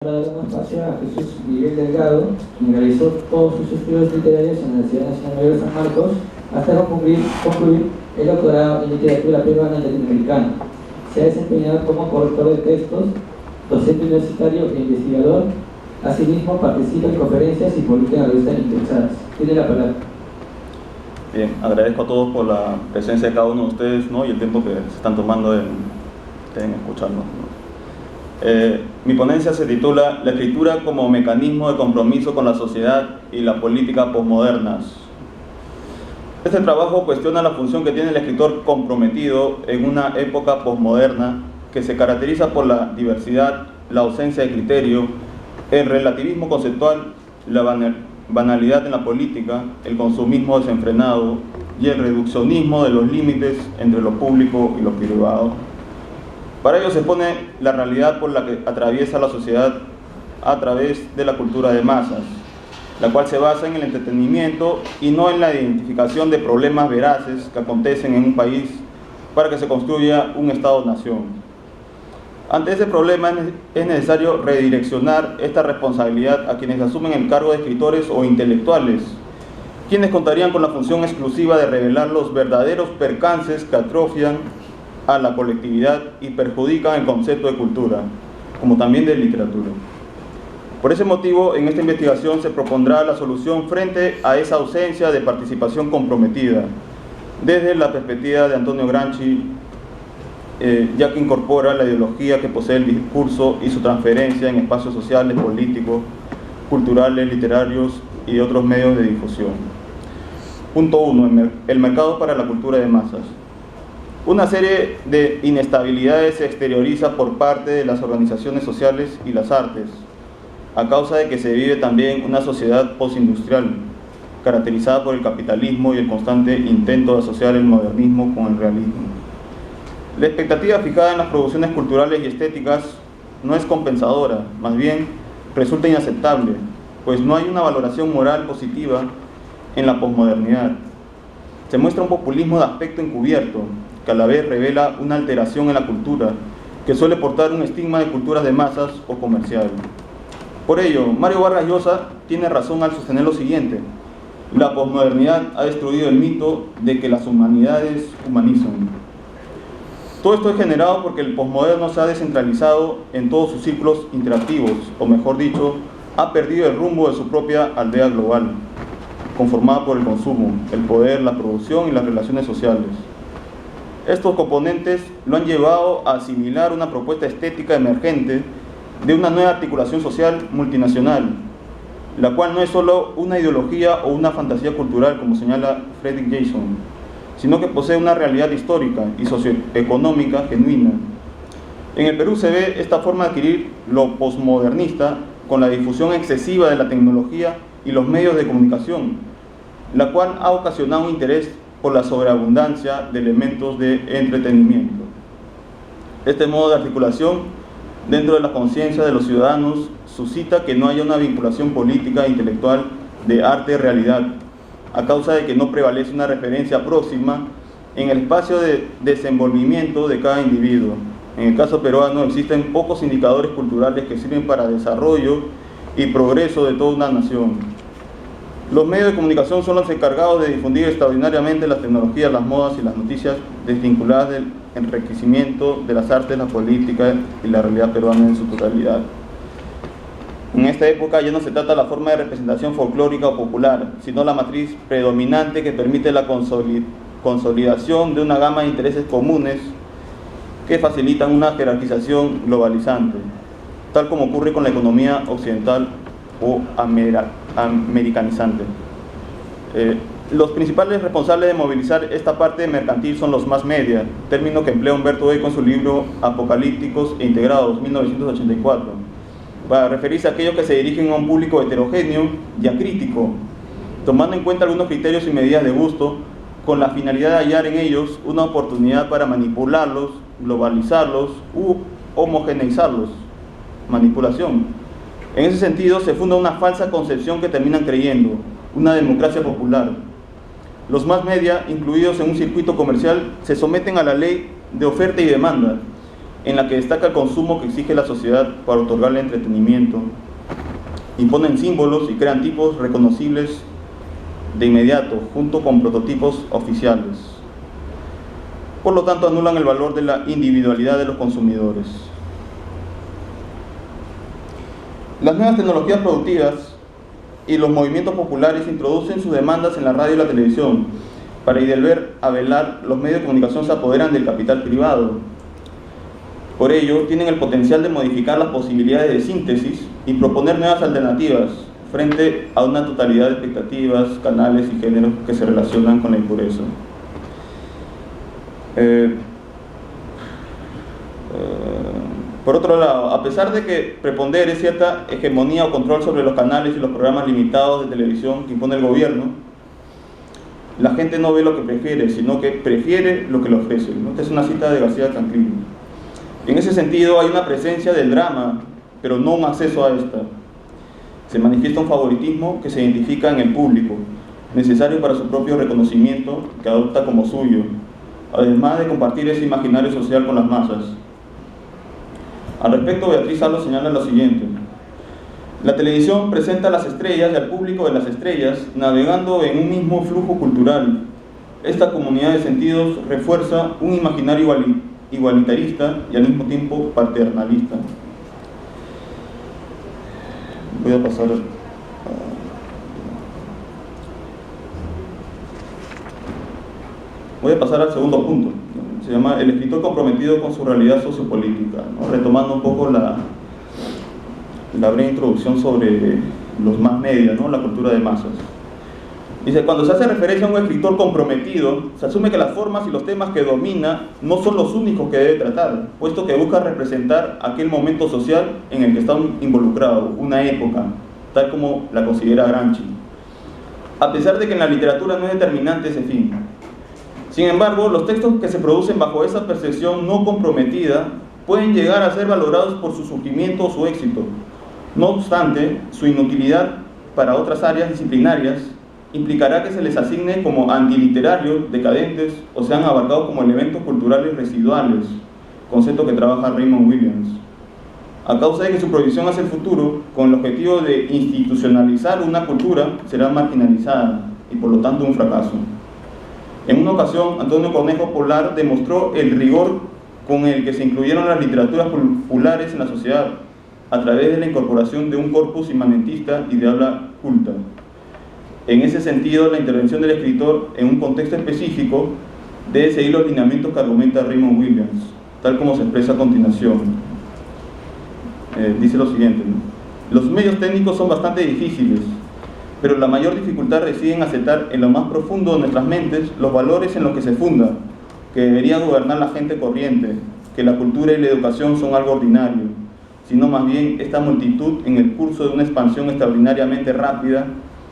Ahora dar un espacio a Jesús Miguel Delgado, quien realizó todos sus estudios literarios en la Universidad Nacional Mayor de San Marcos, hasta concluir el doctorado en literatura peruana y latinoamericana. Se ha desempeñado como corrector de textos, docente universitario e investigador. Asimismo, participa en conferencias y publica en la revista Interesadas. Tiene la palabra. Bien, agradezco a todos por la presencia de cada uno de ustedes, ¿no? Y el tiempo que se están tomando en escucharnos, ¿no? Mi ponencia se titula La escritura como mecanismo de compromiso con la sociedad y la política posmodernas. Este trabajo cuestiona la función que tiene el escritor comprometido en una época posmoderna que se caracteriza por la diversidad, la ausencia de criterio, el relativismo conceptual, la banalidad en la política, el consumismo desenfrenado y el reduccionismo de los límites entre lo público y lo privado. Para ello se pone la realidad por la que atraviesa la sociedad a través de la cultura de masas, la cual se basa en el entretenimiento y no en la identificación de problemas veraces que acontecen en un país para que se construya un Estado-nación. Ante ese problema es necesario redireccionar esta responsabilidad a quienes asumen el cargo de escritores o intelectuales, quienes contarían con la función exclusiva de revelar los verdaderos percances que atrofian a la colectividad y perjudican el concepto de cultura, como también de literatura. Por ese motivo, en esta investigación se propondrá la solución frente a esa ausencia de participación comprometida, desde la perspectiva de Antonio Gramsci, ya que incorpora la ideología que posee el discurso y su transferencia en espacios sociales, políticos, culturales, literarios y otros medios de difusión. Punto 1. El mercado para la cultura de masas. Una serie de inestabilidades se exterioriza por parte de las organizaciones sociales y las artes, a causa de que se vive también una sociedad postindustrial, caracterizada por el capitalismo y el constante intento de asociar el modernismo con el realismo. La expectativa fijada en las producciones culturales y estéticas no es compensadora, más bien resulta inaceptable, pues no hay una valoración moral positiva en la posmodernidad. Se muestra un populismo de aspecto encubierto, que a la vez revela una alteración en la cultura, que suele portar un estigma de culturas de masas o comercial. Por ello, Mario Vargas Llosa tiene razón al sostener lo siguiente: la posmodernidad ha destruido el mito de que las humanidades humanizan. Todo esto es generado porque el posmoderno se ha descentralizado en todos sus círculos interactivos, o mejor dicho, ha perdido el rumbo de su propia aldea global, conformada por el consumo, el poder, la producción y las relaciones sociales. Estos componentes lo han llevado a asimilar una propuesta estética emergente de una nueva articulación social multinacional, la cual no es solo una ideología o una fantasía cultural, como señala Fredric Jason, sino que posee una realidad histórica y socioeconómica genuina. En el Perú se ve esta forma de adquirir lo posmodernista con la difusión excesiva de la tecnología y los medios de comunicación, la cual ha ocasionado un interés por la sobreabundancia de elementos de entretenimiento. Este modo de articulación dentro de la conciencia de los ciudadanos suscita que no haya una vinculación política e intelectual de arte-realidad, a causa de que no prevalece una referencia próxima en el espacio de desenvolvimiento de cada individuo. En el caso peruano existen pocos indicadores culturales que sirven para desarrollo y progreso de toda una nación. Los medios de comunicación son los encargados de difundir extraordinariamente las tecnologías, las modas y las noticias desvinculadas del enriquecimiento de las artes, la política y la realidad peruana en su totalidad. En esta época ya no se trata de la forma de representación folclórica o popular, sino la matriz predominante que permite la consolidación de una gama de intereses comunes que facilitan una jerarquización globalizante, tal como ocurre con la economía occidental o americanizante. Los principales responsables de movilizar esta parte mercantil son los mass media, término que emplea Humberto Eco en su libro Apocalípticos e Integrados, 1984, para referirse a aquellos que se dirigen a un público heterogéneo y acrítico, tomando en cuenta algunos criterios y medidas de gusto, con la finalidad de hallar en ellos una oportunidad para manipularlos, globalizarlos u homogeneizarlos. Manipulación. En ese sentido, se funda una falsa concepción que terminan creyendo, una democracia popular. Los mass media, incluidos en un circuito comercial, se someten a la ley de oferta y demanda, en la que destaca el consumo que exige la sociedad para otorgarle entretenimiento. Imponen símbolos y crean tipos reconocibles de inmediato, junto con prototipos oficiales. Por lo tanto, anulan el valor de la individualidad de los consumidores. Las nuevas tecnologías productivas y los movimientos populares introducen sus demandas en la radio y la televisión. Para ir a velar, los medios de comunicación se apoderan del capital privado. Por ello, tienen el potencial de modificar las posibilidades de síntesis y proponer nuevas alternativas frente a una totalidad de expectativas, canales y géneros que se relacionan con la impureza. Por otro lado, a pesar de que prepondere cierta hegemonía o control sobre los canales y los programas limitados de televisión que impone el gobierno, la gente no ve lo que prefiere, sino que prefiere lo que le ofrecen, ¿no? Esta es una cita de García Canclini. En ese sentido, hay una presencia del drama, pero no un acceso a esta. Se manifiesta un favoritismo que se identifica en el público, necesario para su propio reconocimiento, que adopta como suyo, además de compartir ese imaginario social con las masas. Al respecto, Beatriz Salo señala lo siguiente: la televisión presenta a las estrellas y al público de las estrellas navegando en un mismo flujo cultural. Esta comunidad de sentidos refuerza un imaginario igualitarista y al mismo tiempo paternalista. Voy a pasar al segundo punto. Se llama el escritor comprometido con su realidad sociopolítica, ¿no? Retomando un poco la breve introducción sobre los más media, ¿no? La cultura de masas. Dice, cuando se hace referencia a un escritor comprometido, se asume que las formas y los temas que domina no son los únicos que debe tratar, puesto que busca representar aquel momento social en el que está involucrado, una época, tal como la considera Gramsci. A pesar de que en la literatura no es determinante ese fin. Sin embargo, los textos que se producen bajo esa percepción no comprometida pueden llegar a ser valorados por su surgimiento o su éxito. No obstante, su inutilidad para otras áreas disciplinarias implicará que se les asigne como antiliterarios, decadentes, o sean abarcados como elementos culturales residuales, concepto que trabaja Raymond Williams. A causa de que su proyección hacia el futuro, con el objetivo de institucionalizar una cultura, será marginalizada y por lo tanto un fracaso. En una ocasión, Antonio Cornejo Polar demostró el rigor con el que se incluyeron las literaturas populares en la sociedad, a través de la incorporación de un corpus inmanentista y de habla culta. En ese sentido, la intervención del escritor en un contexto específico debe seguir los lineamientos que argumenta Raymond Williams, tal como se expresa a continuación. Dice lo siguiente, ¿no? Los medios técnicos son bastante difíciles, pero la mayor dificultad reside en aceptar en lo más profundo de nuestras mentes los valores en los que se funda, que debería gobernar la gente corriente, que la cultura y la educación son algo ordinario, sino más bien esta multitud en el curso de una expansión extraordinariamente rápida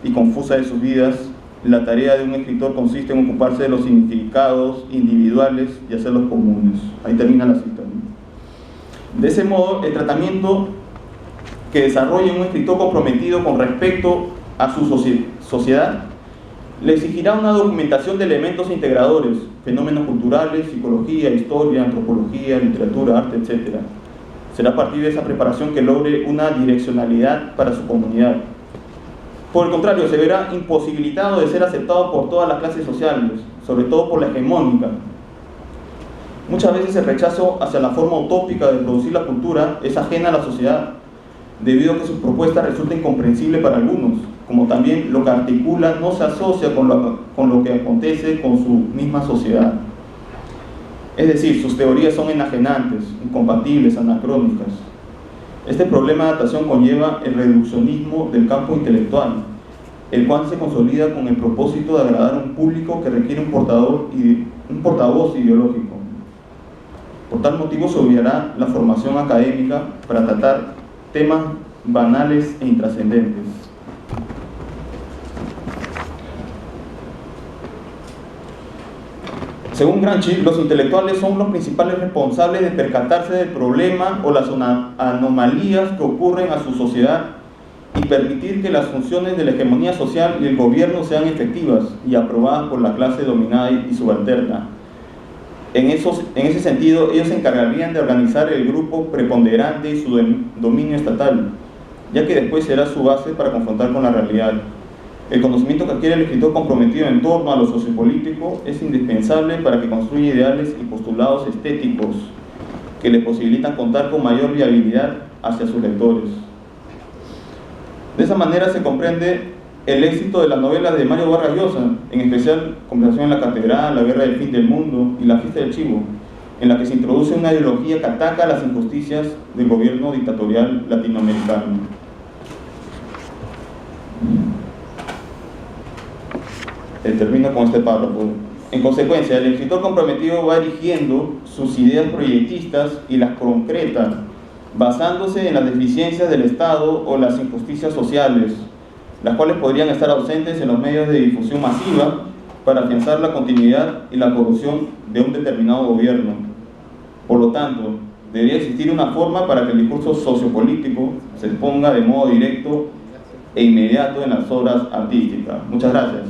y confusa de sus vidas. La tarea de un escritor consiste en ocuparse de los significados individuales y hacerlos comunes. Ahí termina la cita, ¿no? De ese modo, el tratamiento que desarrolle un escritor comprometido con respecto a su sociedad le exigirá una documentación de elementos integradores, fenómenos culturales, psicología, historia, antropología, literatura, arte, etc. Será a partir de esa preparación que logre una direccionalidad para su comunidad. Por el contrario, se verá imposibilitado de ser aceptado por todas las clases sociales, sobre todo por la hegemónica. Muchas veces el rechazo hacia la forma utópica de producir la cultura es ajena a la sociedad, debido a que sus propuestas resulta incomprensible para algunos, como también lo que articula no se asocia con lo que acontece con su misma sociedad. Es decir, sus teorías son enajenantes, incompatibles, anacrónicas. Este problema de adaptación conlleva el reduccionismo del campo intelectual, el cual se consolida con el propósito de agradar a un público que requiere un portavoz ideológico. Por tal motivo se obviará la formación académica para tratar temas banales e intrascendentes. Según Gramsci, los intelectuales son los principales responsables de percatarse del problema o las anomalías que ocurren a su sociedad y permitir que las funciones de la hegemonía social y el gobierno sean efectivas y aprobadas por la clase dominada y subalterna. En ese sentido, ellos se encargarían de organizar el grupo preponderante y su dominio estatal, ya que después será su base para confrontar con la realidad. El conocimiento que adquiere el escritor comprometido en torno a lo sociopolítico es indispensable para que construya ideales y postulados estéticos que le posibilitan contar con mayor viabilidad hacia sus lectores. De esa manera se comprende el éxito de las novelas de Mario Vargas Llosa, en especial Conversación en la Catedral, La Guerra del Fin del Mundo y La Fiesta del Chivo, en la que se introduce una ideología que ataca las injusticias del gobierno dictatorial latinoamericano. Termino con este párrafo. En consecuencia, el escritor comprometido va erigiendo sus ideas proyectistas y las concreta, basándose en las deficiencias del Estado o las injusticias sociales, las cuales podrían estar ausentes en los medios de difusión masiva para afianzar la continuidad y la corrupción de un determinado gobierno. Por lo tanto, debería existir una forma para que el discurso sociopolítico se exponga de modo directo e inmediato en las obras artísticas. Muchas gracias.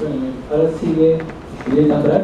Bueno, ahora sigue Julieta Brack.